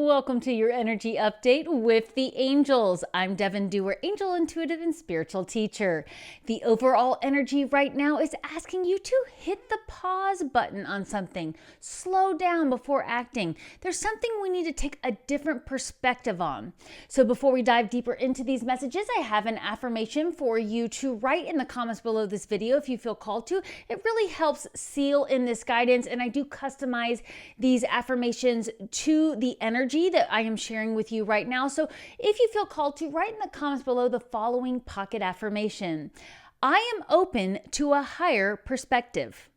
Welcome to your energy update with the angels. I'm Devon, Duerr, angel, intuitive, and spiritual teacher. The overall energy right now is asking you to hit the pause button on something. Slow down before acting. There's something we need to take a different perspective on. So before we dive deeper into these messages, I have an affirmation for you to write in the comments below this video if you feel called to. It really helps seal in this guidance, and I do customize these affirmations to the energy that I am sharing with you right now. So if you feel called to, write in the comments below the following pocket affirmation. I am open to a higher perspective.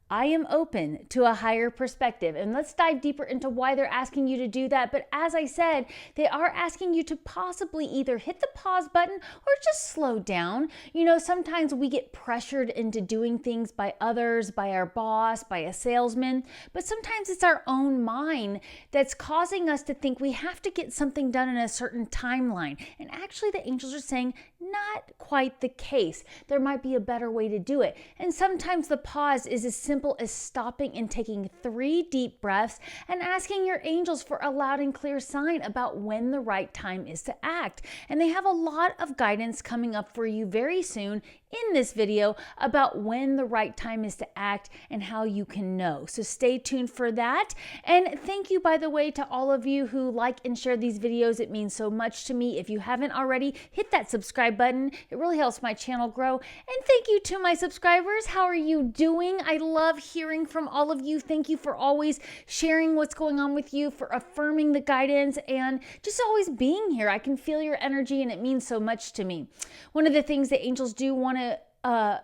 I am open to a higher perspective. And let's dive deeper into why they're asking you to do that. But as I said, they are asking you to possibly either hit the pause button or just slow down. You know, sometimes we get pressured into doing things by others, by our boss, by a salesman, but sometimes it's our own mind that's causing us to think we have to get something done in a certain timeline. And actually the angels are saying, not quite the case. There might be a better way to do it. And sometimes the pause is as simple as stopping and taking 3 deep breaths and asking your angels for a loud and clear sign about when the right time is to act. And they have a lot of guidance coming up for you very soon in this video about when the right time is to act and how you can know. So stay tuned for that. And thank you, by the way, to all of you who like and share these videos. It means so much to me. If you haven't already, hit that subscribe button. It really helps my channel grow. And thank you to my subscribers. How are you doing? I love hearing from all of you. Thank you for always sharing what's going on with you, for affirming the guidance, and just always being here. I can feel your energy and it means so much to me. One of the things the angels do want to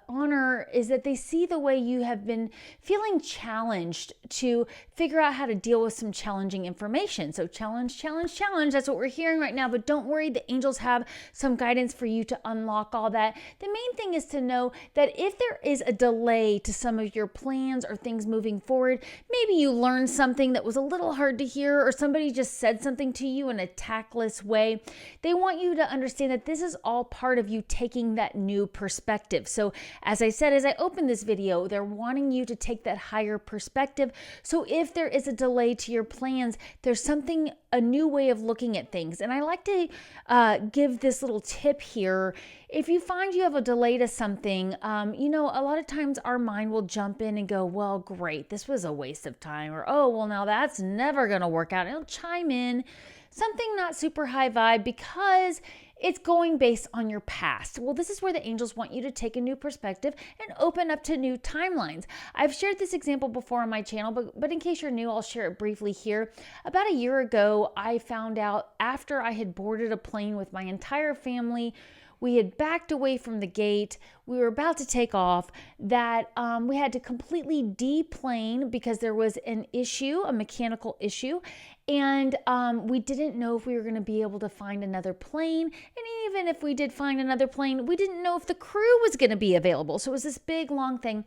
honor is that they see the way you have been feeling challenged to figure out how to deal with some challenging information. So challenge, that's what we're hearing right now, but don't worry, the angels have some guidance for you to unlock all that. The main thing is to know that if there is a delay to some of your plans or things moving forward, maybe you learned something that was a little hard to hear, or somebody just said something to you in a tactless way, they want you to understand that this is all part of you taking that new perspective. So as I said, as I open this video, they're wanting you to take that higher perspective. So if there is a delay to your plans, there's a new way of looking at things. And I like to give this little tip here. If you find you have a delay to something, you know, a lot of times our mind will jump in and go, well, great, this was a waste of time. Or, oh, well, now that's never going to work out. It'll chime in something not super high vibe because it's going based on your past. Well, this is where the angels want you to take a new perspective and open up to new timelines. I've shared this example before on my channel, but in case you're new, I'll share it briefly here. About a year ago, I found out after I had boarded a plane with my entire family, we had backed away from the gate, we were about to take off, that we had to completely deplane because there was an issue, a mechanical issue, and we didn't know if we were going to be able to find another plane. And even if we did find another plane, we didn't know if the crew was going to be available. So it was this big, long thing.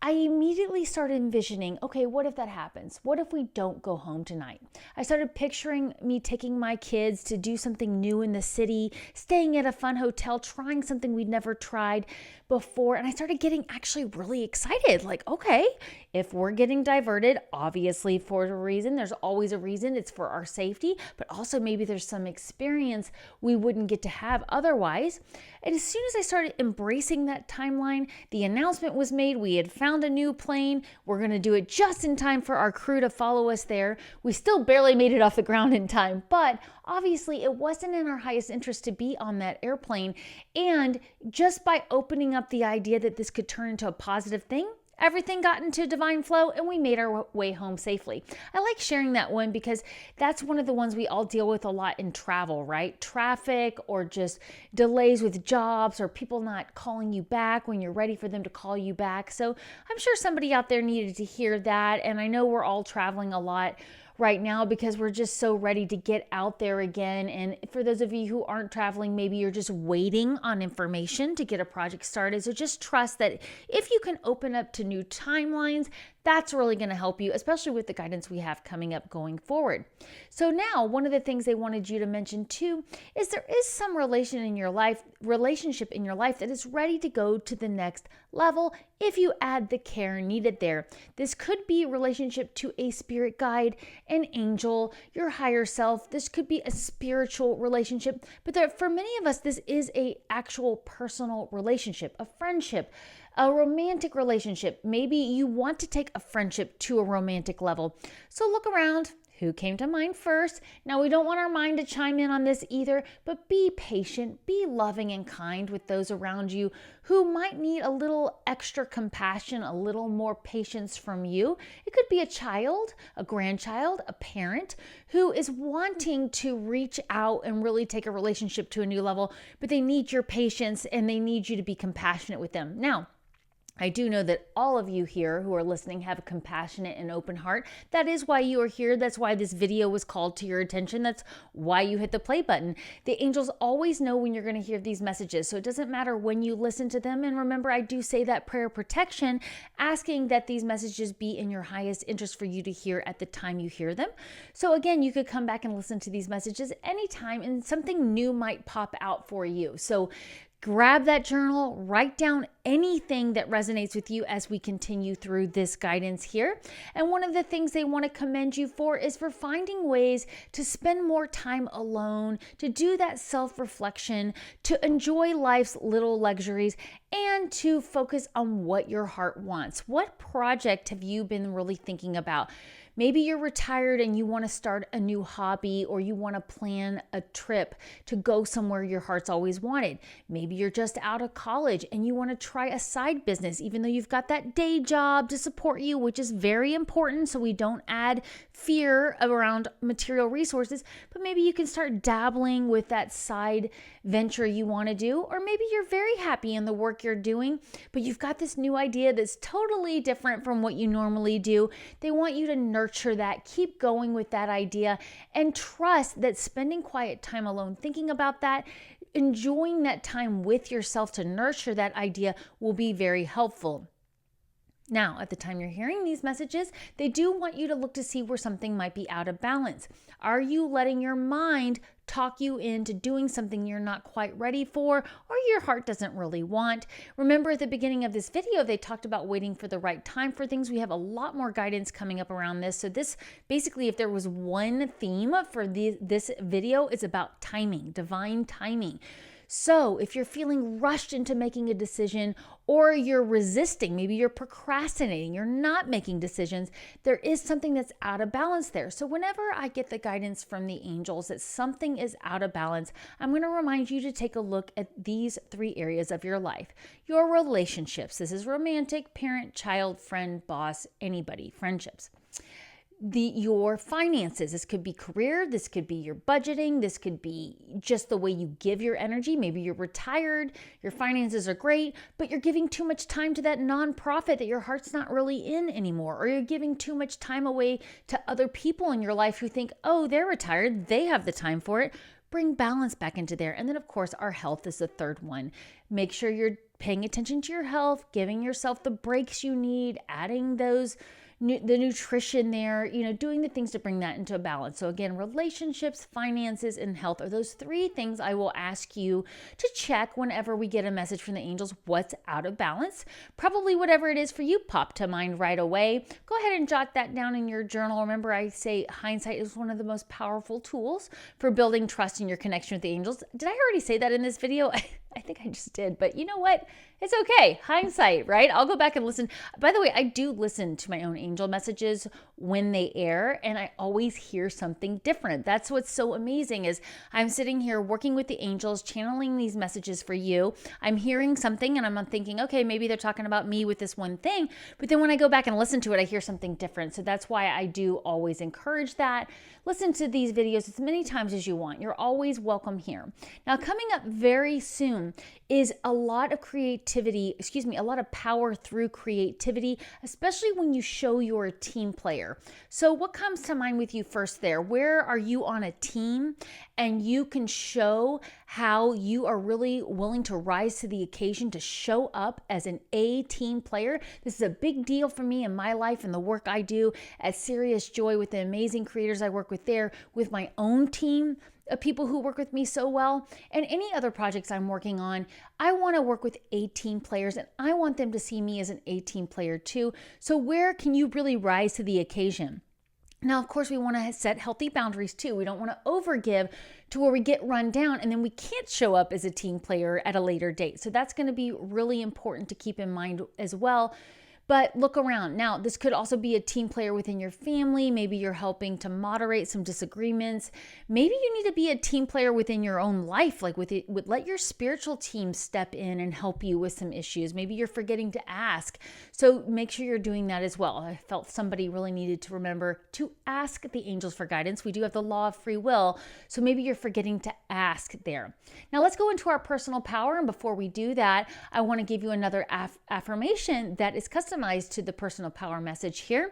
I immediately started envisioning, okay, what if that happens? What if we don't go home tonight? I started picturing me taking my kids to do something new in the city, staying at a fun hotel, trying something we'd never tried before. And I started getting actually really excited. Like, okay, if we're getting diverted, obviously for a reason, there's always a reason. It's for our safety, but also maybe there's some experience we wouldn't get to have otherwise. And as soon as I started embracing that timeline, the announcement was made. We had found a new plane. We're going to do it just in time for our crew to follow us there. We still barely made it off the ground in time, but obviously it wasn't in our highest interest to be on that airplane. And just by opening up the idea that this could turn into a positive thing, everything got into divine flow and we made our way home safely. I like sharing that one because that's one of the ones we all deal with a lot in travel, right? Traffic or just delays with jobs or people not calling you back when you're ready for them to call you back. So I'm sure somebody out there needed to hear that. And I know we're all traveling a lot right now because we're just so ready to get out there again. And for those of you who aren't traveling, maybe you're just waiting on information to get a project started. So just trust that if you can open up to new timelines, That's really going to help you, especially with the guidance we have coming up going forward. So now, one of the things they wanted you to mention too is there is some relationship in your life that is ready to go to the next level if you add the care needed there. This could be a relationship to a spirit guide, an angel, your higher self. This could be a spiritual relationship, but for many of us, this is a actual personal relationship, a friendship, a romantic relationship. Maybe you want to take a friendship to a romantic level. So look around. Who came to mind first? Now, we don't want our mind to chime in on this either, but be patient, be loving and kind with those around you who might need a little extra compassion, a little more patience from you. It could be a child, a grandchild, a parent who is wanting to reach out and really take a relationship to a new level, but they need your patience and they need you to be compassionate with them. Now, I do know that all of you here who are listening have a compassionate and open heart. That is why you are here. That's why this video was called to your attention. That's why you hit the play button. The angels always know when you're going to hear these messages, so it doesn't matter when you listen to them. And remember, I do say that prayer protection, asking that these messages be in your highest interest for you to hear at the time you hear them. So again, you could come back and listen to these messages anytime and something new might pop out for you. So grab that journal, write down anything that resonates with you as we continue through this guidance here. And one of the things they want to commend you for is for finding ways to spend more time alone, to do that self-reflection, to enjoy life's little luxuries, and to focus on what your heart wants. What project have you been really thinking about? Maybe you're retired and you want to start a new hobby, or you want to plan a trip to go somewhere your heart's always wanted. Maybe you're just out of college and you want to try a side business, even though you've got that day job to support you, which is very important so we don't add fear around material resources. But maybe you can start dabbling with that side venture you want to do. Or maybe you're very happy in the work you're doing, but you've got this new idea that's totally different from what you normally do. They want you to nurture that, keep going with that idea, and trust that spending quiet time alone, thinking about that, enjoying that time with yourself to nurture that idea will be very helpful. Now, at the time you're hearing these messages, they do want you to look to see where something might be out of balance. Are you letting your mind talk you into doing something you're not quite ready for, or your heart doesn't really want? Remember, at the beginning of this video, they talked about waiting for the right time for things. We have a lot more guidance coming up around this. So this, basically, if there was one theme for this video, it's about timing, divine timing. So if you're feeling rushed into making a decision, or you're resisting, maybe you're procrastinating, you're not making decisions, there is something that's out of balance there. So whenever I get the guidance from the angels that something is out of balance, I'm going to remind you to take a look at these 3 areas of your life. Your relationships. This is romantic, parent, child, friend, boss, anybody, friendships. Your finances. This could be career, this could be your budgeting, this could be just the way you give your energy. Maybe you're retired, your finances are great, but you're giving too much time to that nonprofit that your heart's not really in anymore, or you're giving too much time away to other people in your life who think, oh, they're retired, they have the time for it. Bring balance back into there. And then, of course, our health is the third one. Make sure you're paying attention to your health, giving yourself the breaks you need, adding the nutrition there, doing the things to bring that into a balance. So again, relationships, finances, and health are those 3 things I will ask you to check whenever we get a message from the angels. What's out of balance? Probably whatever it is for you popped to mind right away. Go ahead and jot that down in your journal. Remember, I say hindsight is one of the most powerful tools for building trust in your connection with the angels. Did I already say that in this video? I think I just did, but you know what? It's okay. Hindsight, right? I'll go back and listen. By the way, I do listen to my own angel messages when they air, and I always hear something different. That's what's so amazing is I'm sitting here working with the angels, channeling these messages for you. I'm hearing something and I'm thinking, okay, maybe they're talking about me with this one thing. But then when I go back and listen to it, I hear something different. So that's why I do always encourage that. Listen to these videos as many times as you want. You're always welcome here. Now, coming up very soon is a lot of a lot of power through creativity, especially when you show you're a team player. player. So what comes to mind with you first there? Where are you on a team and you can show how you are really willing to rise to the occasion to show up as an A team player? This is a big deal for me in my life and the work I do at Serious Joy with the amazing creators I work with there, with my own team of people who work with me so well, and any other projects I'm working on. I want to work with A team players and I want them to see me as an A team player too. So where can you really rise to the occasion? Now, of course, we want to set healthy boundaries too. We don't want to overgive to where we get run down and then we can't show up as a team player at a later date. So that's going to be really important to keep in mind as well. But look around. Now, this could also be a team player within your family. Maybe you're helping to moderate some disagreements. Maybe you need to be a team player within your own life, like let your spiritual team step in and help you with some issues. Maybe you're forgetting to ask. So make sure you're doing that as well. I felt somebody really needed to remember to ask the angels for guidance. We do have the law of free will. So maybe you're forgetting to ask there. Now let's go into our personal power. And before we do that, I want to give you another affirmation that is customized to the personal power message here.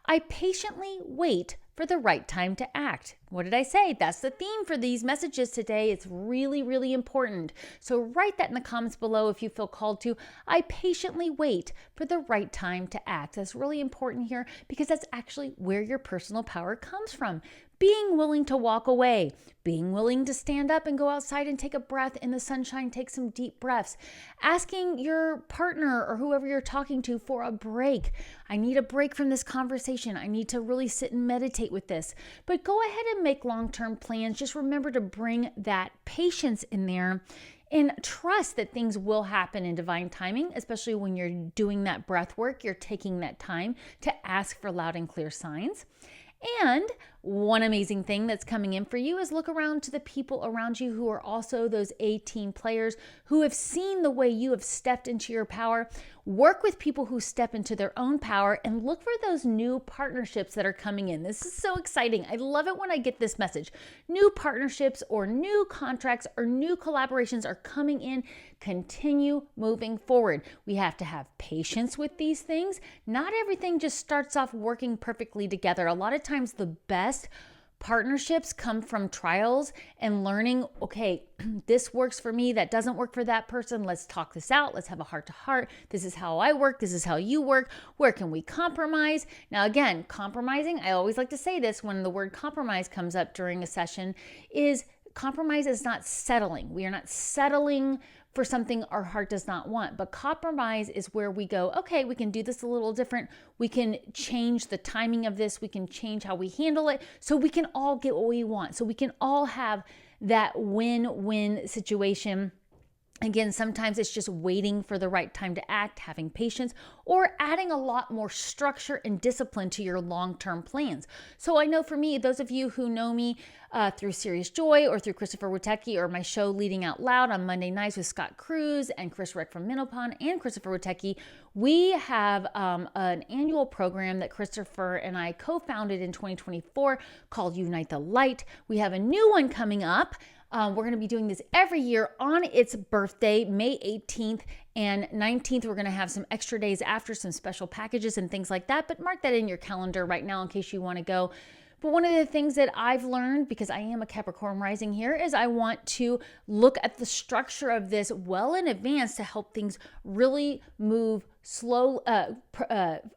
I patiently wait for the right time to act. What did I say? That's the theme for these messages today. It's really, really important. So write that in the comments below if you feel called to. I patiently wait for the right time to act. That's really important here because that's actually where your personal power comes from. Being willing to walk away, being willing to stand up and go outside and take a breath in the sunshine, take some deep breaths, asking your partner or whoever you're talking to for a break. I need a break from this conversation. I need to really sit and meditate with this. But go ahead and make long-term plans. Just remember to bring that patience in there and trust that things will happen in divine timing, especially when you're doing that breath work. You're taking that time to ask for loud and clear signs. And one amazing thing that's coming in for you is look around to the people around you who are also those A team players who have seen the way you have stepped into your power. Work with people who step into their own power and look for those new partnerships that are coming in. This is so exciting. I love it when I get this message. New partnerships or new contracts or new collaborations are coming in. Continue moving forward. We have to have patience with these things. Not everything just starts off working perfectly together. A lot of times the best partnerships come from trials and learning, okay, this works for me, that doesn't work for that person. Let's talk this out. Let's have a heart to heart. This is how I work. This is how you work. Where can we compromise? Now, again, compromising, I always like to say this when the word compromise comes up during a session, is compromise is not settling. We are not settling for something our heart does not want. But compromise is where we go, okay, we can do this a little different. We can change the timing of this. We can change how we handle it so we can all get what we want. So we can all have that win-win situation. Again, sometimes it's just waiting for the right time to act, having patience, or adding a lot more structure and discipline to your long-term plans. So I know for me, those of you who know me through Serious Joy or through Christopher Witecki or my show Leading Out Loud on Monday nights with Scott Cruz and Chris Reck from Minopon and Christopher Witecki, we have an annual program that Christopher and I co-founded in 2024 called Unite the Light. We have a new one coming up. We're going to be doing this every year on its birthday, May 18th and 19th. We're going to have some extra days after, some special packages and things like that. But mark that in your calendar right now in case you want to go. But one of the things that I've learned, because I am a Capricorn rising here, is I want to look at the structure of this well in advance to help things really move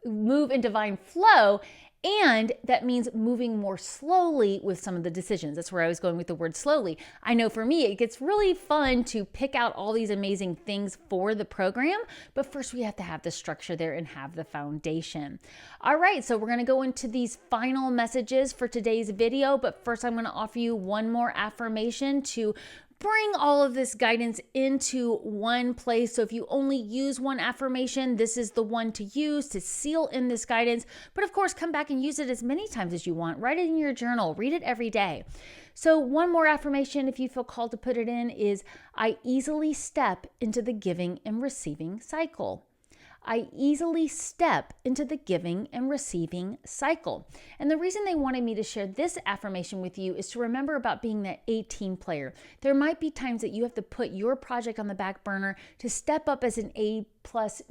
in divine flow. And that means moving more slowly with some of the decisions. That's where I was going with the word slowly. I know for me, it gets really fun to pick out all these amazing things for the program, but first we have to have the structure there and have the foundation. All right, so we're gonna go into these final messages for today's video, but first I'm gonna offer you one more affirmation to bring all of this guidance into one place. So if you only use one affirmation, this is the one to use to seal in this guidance. But of course, come back and use it as many times as you want. Write it in your journal. Read it every day. So one more affirmation, if you feel called to put it in, is I easily step into the giving and receiving cycle. I easily step into the giving and receiving cycle. And the reason they wanted me to share this affirmation with you is to remember about being that A team player. There might be times that you have to put your project on the back burner to step up as an A+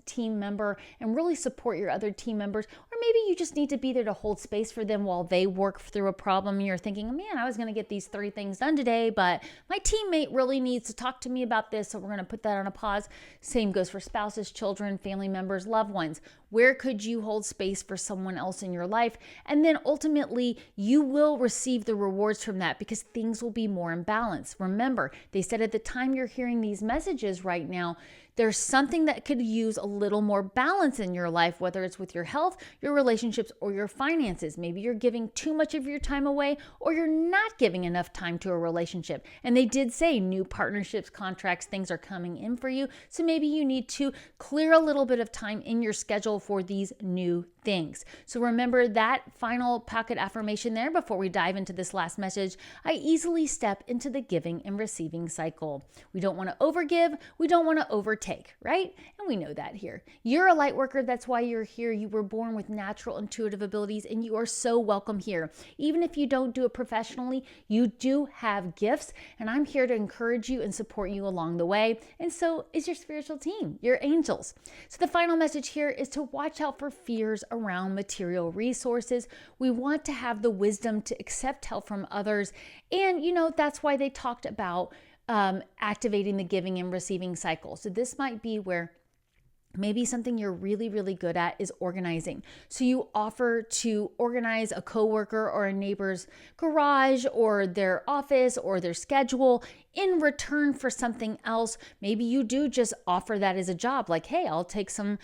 team member and really support your other team members. Or maybe you just need to be there to hold space for them while they work through a problem. And you're thinking, man, I was going to get these 3 things done today, but my teammate really needs to talk to me about this, so we're going to put that on a pause. Same goes for spouses, children, family members, loved ones. Where could you hold space for someone else in your life? And then ultimately, you will receive the rewards from that because things will be more in balance. Remember, they said at the time you're hearing these messages right now, there's something that could use a little more balance in your life, whether it's with your health, your relationships, or your finances. Maybe you're giving too much of your time away, or you're not giving enough time to a relationship. And they did say new partnerships, contracts, things are coming in for you. So maybe you need to clear a little bit of time in your schedule for these new things. So remember that final pocket affirmation there before we dive into this last message. I easily step into the giving and receiving cycle. We don't want to overgive. We don't want to overtake, right? And we know that here. You're a light worker. That's why you're here. You were born with natural intuitive abilities and you are so welcome here. Even if you don't do it professionally, you do have gifts and I'm here to encourage you and support you along the way. And so is your spiritual team, your angels. So the final message here is to watch out for fears around material resources. We want to have the wisdom to accept help from others. And, that's why they talked about activating the giving and receiving cycle. So this might be where maybe something you're really, really good at is organizing. So you offer to organize a coworker or a neighbor's garage or their office or their schedule in return for something else. Maybe you do just offer that as a job. Like, hey, I'll take some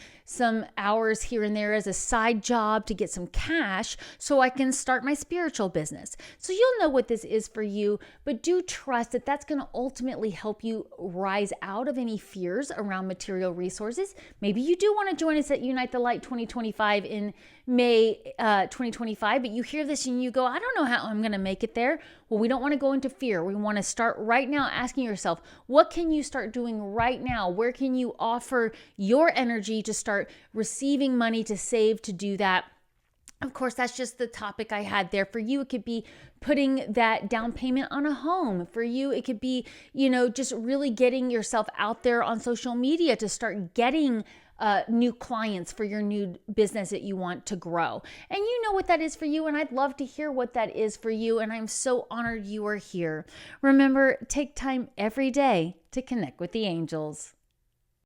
hours here and there as a side job to get some cash so I can start my spiritual business. So you'll know what this is for you, but do trust that that's going to ultimately help you rise out of any fears around material resources. Maybe you do want to join us at Unite the Light 2025 in May 2025, but you hear this and you go, I don't know how I'm going to make it there. Well, we don't want to go into fear. We want to start right now asking yourself, what can you start doing right now? Where can you offer your energy to start receiving money to save to do that? Of course, that's just the topic I had there. For you, it could be putting that down payment on a home. For you, it could be, just really getting yourself out there on social media to start getting new clients for your new business that you want to grow. And you know what that is for you, and I'd love to hear what that is for you, and I'm so honored you are here. Remember, take time every day to connect with the angels.